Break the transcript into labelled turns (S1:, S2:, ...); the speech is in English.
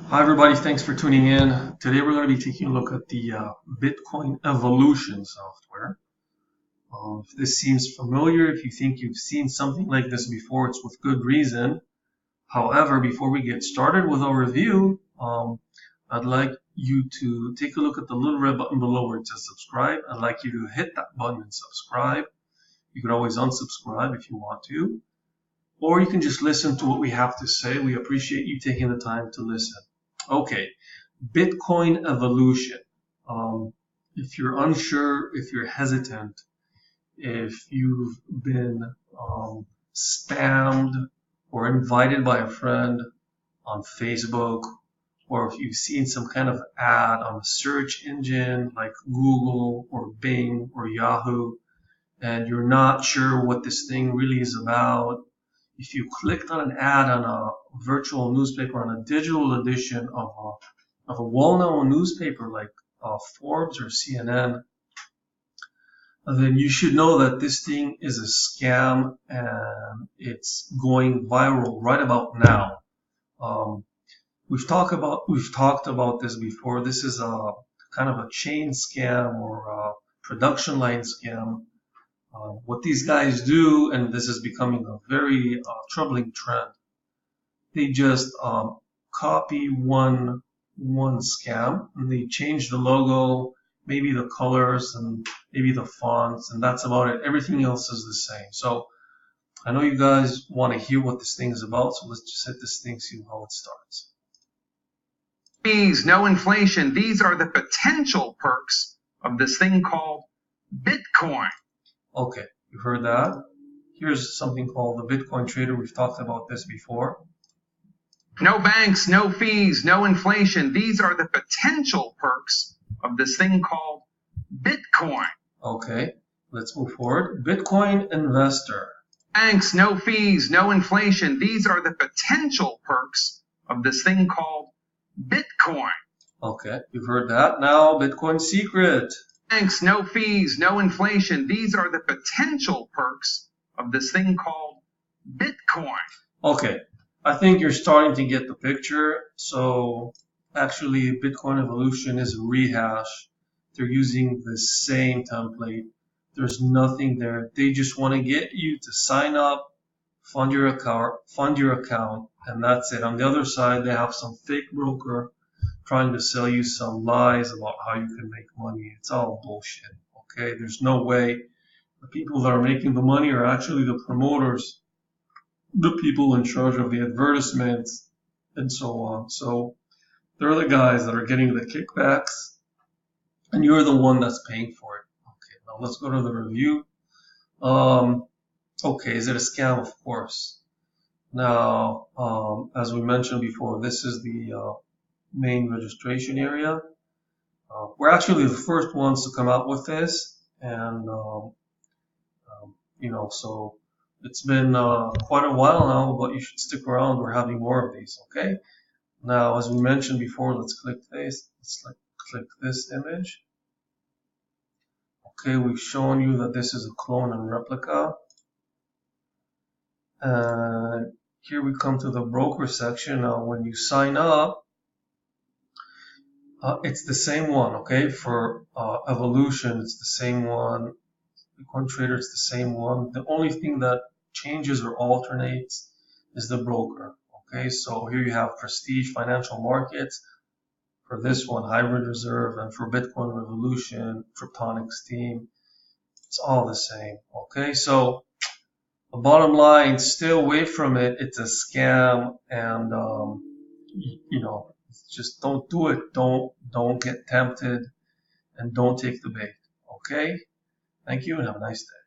S1: Hi everybody, thanks for tuning in. Today we're going to be taking a look at the Bitcoin evolution software. If this seems familiar, if you think you've seen something like this before, it's with good reason. However, before we get started with our review, I'd like you to take a look at the little red button below where it says subscribe. I'd like you to hit that button and subscribe. You can always unsubscribe if you want to, or you can just listen to what we have to say. We appreciate you taking the time to listen. Okay, Bitcoin evolution. If you're unsure, if you're hesitant, if you've been spammed or invited by a friend on Facebook, or if you've seen some kind of ad on a search engine like Google or Bing or Yahoo, and you're not sure what this thing really is about, if you clicked on an ad on a virtual newspaper, on a digital edition of a well-known newspaper like Forbes or CNN, then you should know that this thing is a scam and it's going viral right about now. We've talked about this before. This is a kind of a chain scam or a production line scam. What these guys do, and this is becoming a very troubling trend, they just copy one scam and they change the logo, maybe the colors and maybe the fonts, and that's about it. Everything else is the same. So I know you guys want to hear what this thing is about, so let's just hit this thing, see how it starts.
S2: Fees, no inflation. These are the potential perks of this thing called Bitcoin.
S1: Okay, you heard that. Here's something called the Bitcoin Trader. We've talked about this before.
S2: No banks, no fees, no inflation. These are the potential perks of this thing called Bitcoin.
S1: Okay, let's move forward. Bitcoin Investor.
S2: Banks, no fees, no inflation. These are the potential perks of this thing called Bitcoin.
S1: Okay, you've heard that. Now, Bitcoin Secret.
S2: Banks, no fees, no inflation. These are the potential perks of this thing called Bitcoin.
S1: Okay, I think you're starting to get the picture. So actually, Bitcoin evolution is a rehash. They're using the same template. There's nothing there. They just want to get you to sign up, fund your account, and that's it. On the other side, they have some fake broker trying to sell you some lies about how you can make money. It's all bullshit. Okay, there's no way. The people that are making the money are actually the promoters, the people in charge of the advertisements, and so on. So they're the guys that are getting the kickbacks, and you're the one that's paying for it. Okay, now let's go to the review. Okay, is it a scam? Of course. Now, as we mentioned before, this is the main registration area. We're actually the first ones to come out with this, and so it's been quite a while now, but you should stick around. We're having more of these. Okay. Now, as we mentioned before, let's click this. Let's click this image. Okay, we've shown you that this is a clone and replica. And here we come to the broker section. Now, when you sign up, it's the same one, okay? For evolution, it's the same one. Bitcoin Trader, it's the same one. The only thing that changes or alternates is the broker, okay? So here you have Prestige Financial Markets. For this one, Hybrid Reserve, and for Bitcoin Revolution, Kryptonics Team, it's all the same, okay? So the bottom line, stay away from it. It's a scam, and just don't do it. Don't get tempted, and don't take the bait. Okay? Thank you, and have a nice day.